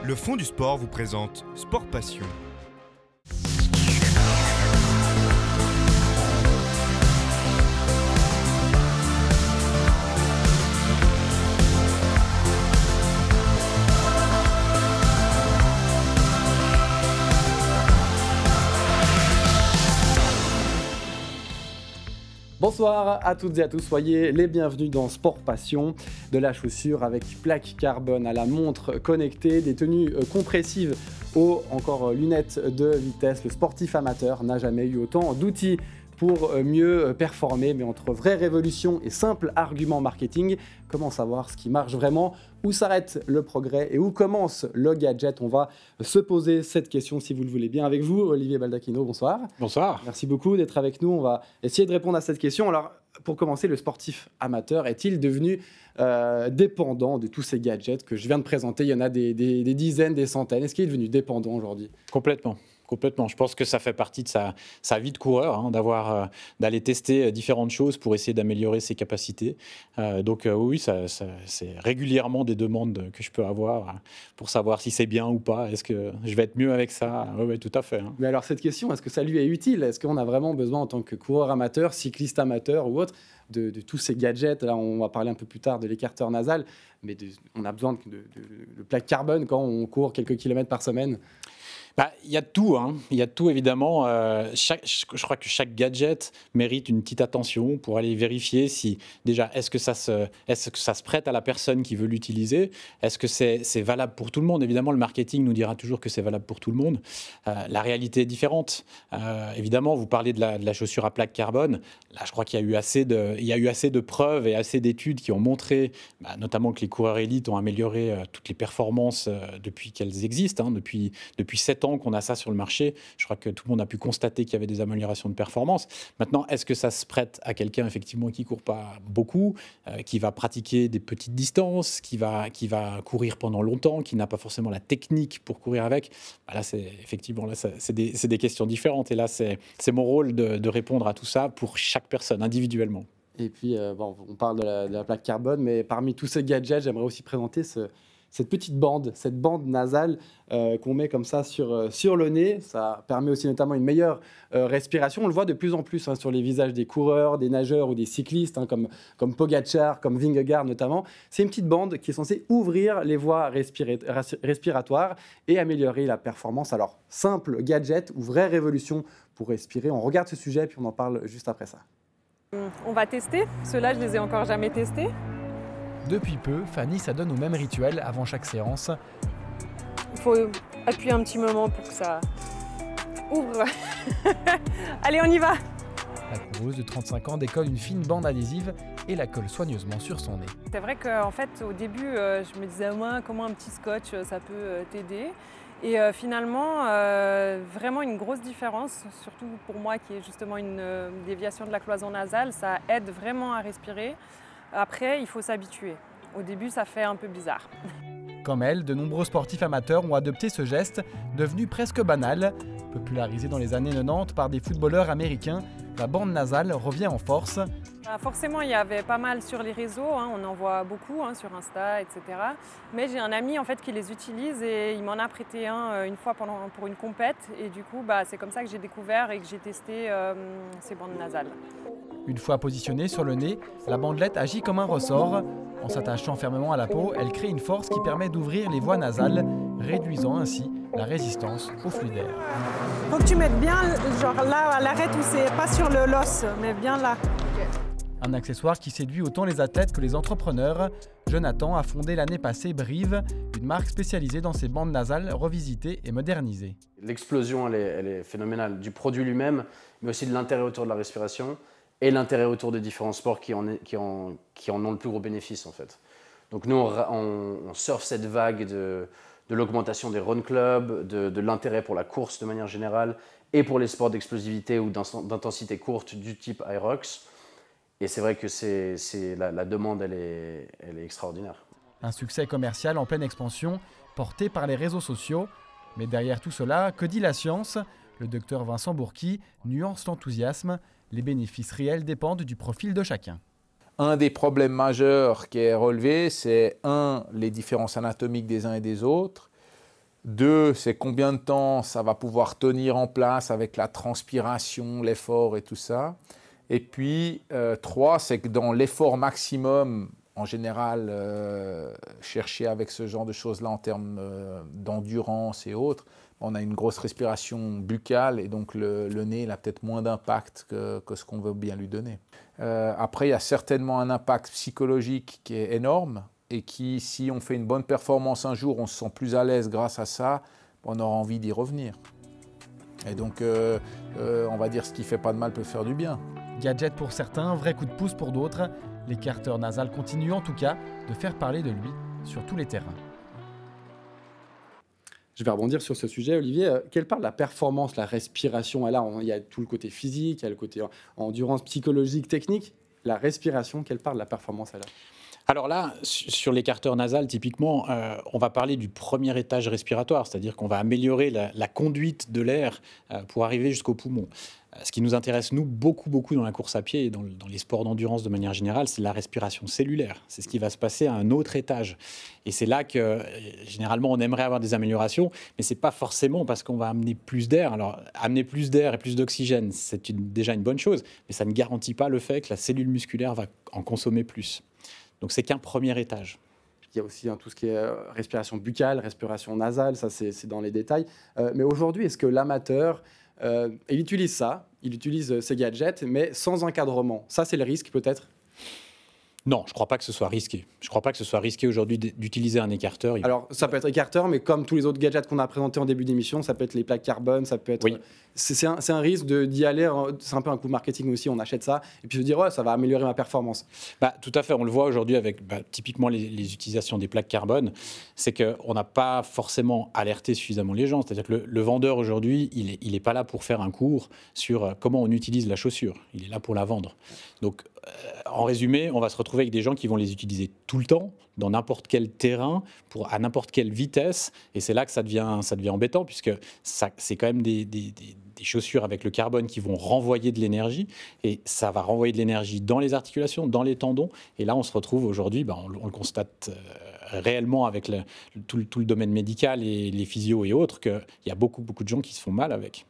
Le Fond du Sport vous présente Sport Passion. Bonsoir à toutes et à tous, soyez les bienvenus dans Sport Passion, de la chaussure avec plaque carbone à la montre connectée, des tenues compressives aux lunettes de vitesse. Le sportif amateur n'a jamais eu autant d'outils pour mieux performer, mais entre vraie révolution et simple argument marketing, comment savoir ce qui marche vraiment? Où s'arrête le progrès et où commence le gadget? On va se poser cette question, si vous le voulez bien, avec vous, Olivier Baldacchino. Bonsoir. Bonsoir. Merci beaucoup d'être avec nous. On va essayer de répondre à cette question. Alors, pour commencer, le sportif amateur est-il devenu dépendant de tous ces gadgets que je viens de présenter? Il y en a des dizaines, des centaines. Est-ce qu'il est devenu dépendant aujourd'hui? Complètement. Complètement. Je pense que ça fait partie de sa vie de coureur, d'aller tester différentes choses pour essayer d'améliorer ses capacités. Oui, c'est régulièrement des demandes que je peux avoir pour savoir si c'est bien ou pas. Est-ce que je vais être mieux avec ça? Oui, tout à fait. Mais alors cette question, est-ce que ça lui est utile? Est-ce qu'on a vraiment besoin en tant que coureur amateur, cycliste amateur ou autre de tous ces gadgets? Là, on va parler un peu plus tard de l'écarteur nasal, mais on a besoin de plaques carbone quand on court quelques kilomètres par semaine. Il y a de tout, il y a de tout évidemment. Je crois que chaque gadget mérite une petite attention pour aller vérifier si déjà est-ce que ça se prête à la personne qui veut l'utiliser, est-ce que c'est valable pour tout le monde. Évidemment, le marketing nous dira toujours que c'est valable pour tout le monde. La réalité est différente. Évidemment, vous parlez de la chaussure à plaque carbone. Là, je crois qu'il y a eu assez de preuves et assez d'études qui ont montré, notamment que les coureurs élites ont amélioré toutes les performances depuis qu'elles existent, depuis 7 ans qu'on a ça sur le marché. Je crois que tout le monde a pu constater qu'il y avait des améliorations de performance. Maintenant, est-ce que ça se prête à quelqu'un effectivement qui ne court pas beaucoup, qui va pratiquer des petites distances, qui va courir pendant longtemps, qui n'a pas forcément la technique pour courir avec? Là, c'est des questions différentes. Et là, c'est mon rôle de répondre à tout ça pour chaque personne individuellement. Et puis, on parle de la plaque carbone, mais parmi tous ces gadgets, j'aimerais aussi présenter cette petite bande, cette bande nasale qu'on met comme ça sur le nez. Ça permet aussi notamment une meilleure respiration. On le voit de plus en plus sur les visages des coureurs, des nageurs ou des cyclistes, comme Pogacar, comme Vingegaard notamment. C'est une petite bande qui est censée ouvrir les voies respiratoires et améliorer la performance. Alors, simple gadget ou vraie révolution pour respirer? On regarde ce sujet puis on en parle juste après ça. On va tester. Ceux-là, je les ai encore jamais testés. Depuis peu, Fanny s'adonne au même rituel avant chaque séance. Il faut appuyer un petit moment pour que ça ouvre. Allez, on y va! La coureuse de 35 ans décolle une fine bande adhésive et la colle soigneusement sur son nez. C'est vrai qu'en fait, au début, je me disais, comment un petit scotch, ça peut t'aider. Et finalement, vraiment une grosse différence, surtout pour moi qui est justement une déviation de la cloison nasale, ça aide vraiment à respirer. Après, il faut s'habituer. Au début, ça fait un peu bizarre. Comme elle, de nombreux sportifs amateurs ont adopté ce geste, devenu presque banal. Popularisé dans les années 90 par des footballeurs américains, la bande nasale revient en force. Forcément, il y avait pas mal sur les réseaux, on en voit beaucoup sur Insta, etc. Mais j'ai un ami en fait, qui les utilise et il m'en a prêté une fois pour une compète. Et du coup, c'est comme ça que j'ai découvert et que j'ai testé ces bandes nasales. Une fois positionnée sur le nez, la bandelette agit comme un ressort. En s'attachant fermement à la peau, elle crée une force qui permet d'ouvrir les voies nasales, réduisant ainsi la résistance au flux d'air. Faut que tu mettes bien, genre là, à l'arête où c'est pas sur le l'os, mais bien là. Un accessoire qui séduit autant les athlètes que les entrepreneurs. Jonathan a fondé l'année passée Brive, une marque spécialisée dans ces bandes nasales revisitées et modernisées. L'explosion, elle est phénoménale, du produit lui-même, mais aussi de l'intérêt autour de la respiration et l'intérêt autour des différents sports qui en ont le plus gros bénéfice en fait. Donc nous, on surfe cette vague de l'augmentation des run clubs, de l'intérêt pour la course de manière générale et pour les sports d'explosivité ou d'intensité courte du type Aerox. Et c'est vrai que la demande, elle est extraordinaire. Un succès commercial en pleine expansion, porté par les réseaux sociaux. Mais derrière tout cela, que dit la science? Le docteur Vincent Bourqui nuance l'enthousiasme. Les bénéfices réels dépendent du profil de chacun. Un des problèmes majeurs qui est relevé, c'est les différences anatomiques des uns et des autres. 2, c'est combien de temps ça va pouvoir tenir en place avec la transpiration, l'effort et tout ça. Et puis 3, c'est que dans l'effort maximum, en général, chercher avec ce genre de choses-là en termes d'endurance et autres, on a une grosse respiration buccale et donc le nez il a peut-être moins d'impact que ce qu'on veut bien lui donner. Après, il y a certainement un impact psychologique qui est énorme et qui, si on fait une bonne performance un jour, on se sent plus à l'aise grâce à ça, on aura envie d'y revenir. Et donc, on va dire ce qui ne fait pas de mal peut faire du bien. Gadget pour certains, vrai coup de pouce pour d'autres. L'écarteur nasal continue en tout cas de faire parler de lui sur tous les terrains. Je vais rebondir sur ce sujet, Olivier. Quelle part de la performance, la respiration, là, il y a tout le côté physique, il y a le côté endurance psychologique, technique. La respiration, quelle part de la performance elle a? Alors là, sur l'écarteur nasal, typiquement, on va parler du premier étage respiratoire, c'est-à-dire qu'on va améliorer la conduite de l'air pour arriver jusqu'au poumon. Ce qui nous intéresse, nous, beaucoup dans la course à pied et dans les sports d'endurance de manière générale, c'est la respiration cellulaire. C'est ce qui va se passer à un autre étage. Et c'est là que, généralement, on aimerait avoir des améliorations, mais ce n'est pas forcément parce qu'on va amener plus d'air. Alors, amener plus d'air et plus d'oxygène, c'est déjà une bonne chose, mais ça ne garantit pas le fait que la cellule musculaire va en consommer plus. Donc, c'est qu'un premier étage. Il y a aussi tout ce qui est respiration buccale, respiration nasale, ça c'est dans les détails. Mais aujourd'hui, est-ce que l'amateur, il utilise ça, il utilise ces gadgets, mais sans encadrement? Ça, c'est le risque peut-être? Non, je ne crois pas que ce soit risqué. Je ne crois pas que ce soit risqué aujourd'hui d'utiliser un écarteur. Alors, ça peut être écarteur, mais comme tous les autres gadgets qu'on a présentés en début d'émission, ça peut être les plaques carbone, ça peut être... Oui. C'est un risque d'y aller, c'est un peu un coup marketing aussi, on achète ça, et puis se dire, ouais, ça va améliorer ma performance. Tout à fait, on le voit aujourd'hui avec typiquement les utilisations des plaques carbone, c'est qu'on n'a pas forcément alerté suffisamment les gens. C'est-à-dire que le vendeur aujourd'hui, il n'est pas là pour faire un cours sur comment on utilise la chaussure, il est là pour la vendre. Donc, en résumé, on va se retrouver avec des gens qui vont les utiliser tout le temps, dans n'importe quel terrain, à n'importe quelle vitesse, et c'est là que ça devient embêtant, puisque c'est quand même des chaussures avec le carbone qui vont renvoyer de l'énergie, et ça va renvoyer de l'énergie dans les articulations, dans les tendons, et là on se retrouve aujourd'hui, on le constate réellement avec tout le domaine médical et les physios et autres, qu'il y a beaucoup de gens qui se font mal avec.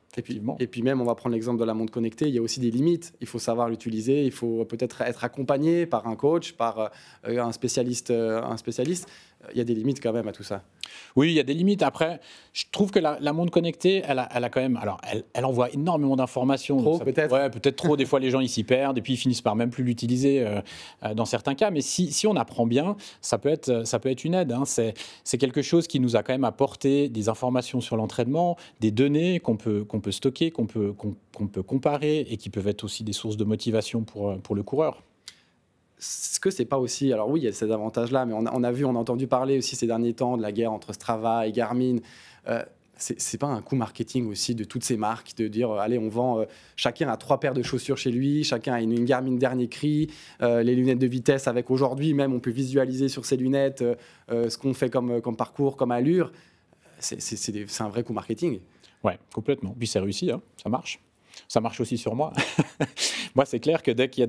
Et puis même, on va prendre l'exemple de la montre connectée, il y a aussi des limites. Il faut savoir l'utiliser, il faut peut-être être accompagné par un coach, par un spécialiste. Il y a des limites quand même à tout ça. Oui, il y a des limites. Après, je trouve que la montre connectée, elle a quand même... Alors, elle envoie énormément d'informations. Trop, peut-être. Ouais, peut-être trop. Des fois, les gens, ils s'y perdent et puis ils finissent par même plus l'utiliser dans certains cas. Mais si on apprend bien, ça peut être une aide. Hein. C'est quelque chose qui nous a quand même apporté des informations sur l'entraînement, des données qu'on peut stocker, qu'on peut comparer et qui peuvent être aussi des sources de motivation pour le coureur. Est-ce que c'est pas aussi... Alors oui, il y a ces avantages-là, mais on a entendu parler aussi ces derniers temps de la guerre entre Strava et Garmin. C'est pas un coup marketing aussi de toutes ces marques de dire allez, on vend, chacun a 3 paires de chaussures chez lui, chacun a une Garmin dernier cri, les lunettes de vitesse avec aujourd'hui même on peut visualiser sur ces lunettes ce qu'on fait comme parcours, comme allure. C'est un vrai coup marketing. Ouais, complètement. Puis c'est réussi, hein, ça marche. Ça marche aussi sur moi. Moi, c'est clair que dès qu'il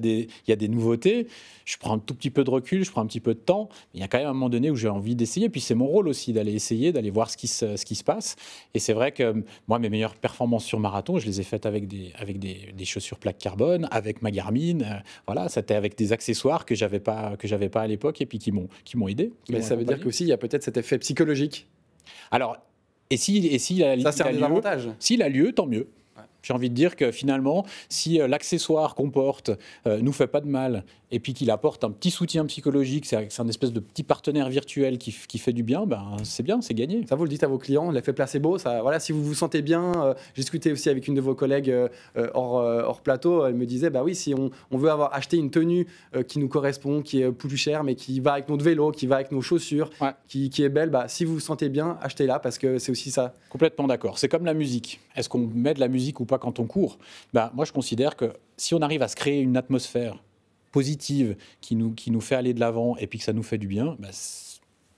y a des nouveautés, je prends un tout petit peu de recul, je prends un petit peu de temps. Il y a quand même un moment donné où j'ai envie d'essayer. Puis c'est mon rôle aussi d'aller essayer, d'aller voir ce qui se passe. Et c'est vrai que moi, mes meilleures performances sur marathon, je les ai faites avec des chaussures plaques carbone, avec ma Garmin. Voilà, c'était avec des accessoires que j'avais pas à l'époque et puis qui m'ont aidé. Mais ça veut dire qu'aussi, il y a peut-être cet effet psychologique. Alors, et s'il a lieu, tant mieux. J'ai envie de dire que finalement, si l'accessoire qu'on porte nous fait pas de mal et puis qu'il apporte un petit soutien psychologique, c'est un espèce de petit partenaire virtuel qui fait du bien, c'est bien, c'est gagné. Ça, vous le dites à vos clients, l'effet placebo, ça, voilà, si vous vous sentez bien, j'ai discuté aussi avec une de vos collègues hors plateau, elle me disait, oui, si on veut avoir acheté une tenue qui nous correspond, qui est plus chère, mais qui va avec notre vélo, qui va avec nos chaussures, ouais, qui est belle, si vous vous sentez bien, achetez-la parce que c'est aussi ça. Complètement d'accord. C'est comme la musique. Est-ce qu'on met de la musique ou pas quand on court? Moi, je considère que si on arrive à se créer une atmosphère positive qui nous fait aller de l'avant et puis que ça nous fait du bien,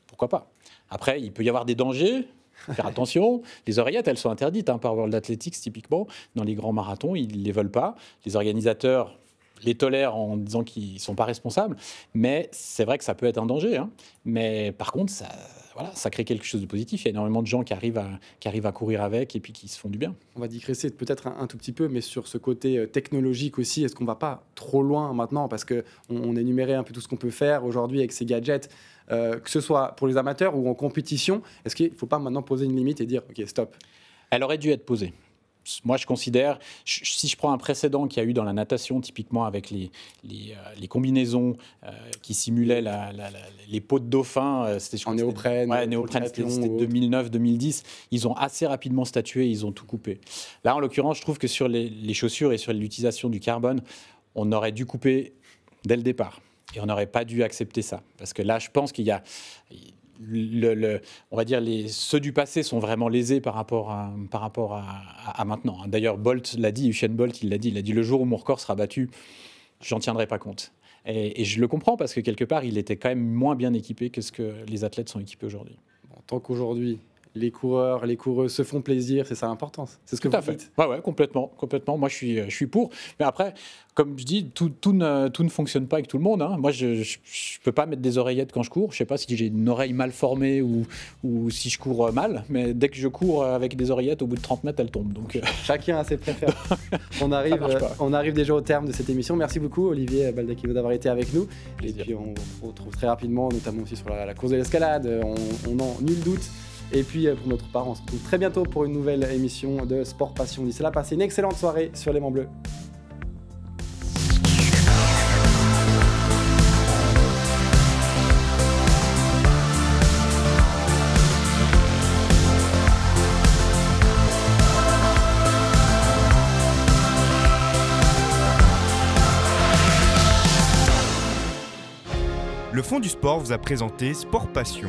pourquoi pas? Après, il peut y avoir des dangers. Faire attention. Les oreillettes, elles sont interdites par World Athletics, typiquement. Dans les grands marathons, ils ne les veulent pas. Les organisateurs les tolèrent en disant qu'ils ne sont pas responsables, mais c'est vrai que ça peut être un danger. Hein. Mais par contre, ça crée quelque chose de positif. Il y a énormément de gens qui arrivent à courir avec et puis qui se font du bien. On va digresser peut-être un tout petit peu, mais sur ce côté technologique aussi, est-ce qu'on ne va pas trop loin maintenant? Parce qu'on énumérait un peu tout ce qu'on peut faire aujourd'hui avec ces gadgets, que ce soit pour les amateurs ou en compétition. Est-ce qu'il ne faut pas maintenant poser une limite et dire « OK, stop ». Elle aurait dû être posée. Moi, je considère, si je prends un précédent qu'il y a eu dans la natation, typiquement avec les combinaisons qui simulaient les peaux de dauphin, c'était en néoprène, c'était 2009-2010, ils ont assez rapidement statué, ils ont tout coupé. Là, en l'occurrence, je trouve que sur les chaussures et sur l'utilisation du carbone, on aurait dû couper dès le départ. Et on n'aurait pas dû accepter ça. Parce que là, je pense qu'il y a... on va dire ceux du passé sont vraiment lésés par rapport à maintenant. D'ailleurs, Bolt l'a dit, Usain Bolt, il l'a dit, le jour où mon record sera battu, j'en tiendrai pas compte. Et je le comprends parce que quelque part, il était quand même moins bien équipé que ce que les athlètes sont équipés aujourd'hui. Tant qu'aujourd'hui, les coureurs, les coureuses se font plaisir, c'est ça l'importance. C'est ce que vous dites. Ouais, complètement. Moi, je suis pour. Mais après, comme je dis, tout ne fonctionne pas avec tout le monde. Hein. Moi, je peux pas mettre des oreillettes quand je cours. Je sais pas si j'ai une oreille mal formée ou si je cours mal. Mais dès que je cours avec des oreillettes, au bout de 30 mètres, elles tombent. Donc, chacun a ses préférences. on arrive déjà au terme de cette émission. Merci beaucoup, Olivier Baldacchino, d'avoir été avec nous. Et puis, on vous retrouve très rapidement, notamment aussi sur la course de l'escalade. On n'en nul doute. Et puis, pour notre part, on se retrouve très bientôt pour une nouvelle émission de Sport Passion. D'ici là, passez une excellente soirée sur l'Aimant Bleu. Le Fond du Sport vous a présenté Sport Passion.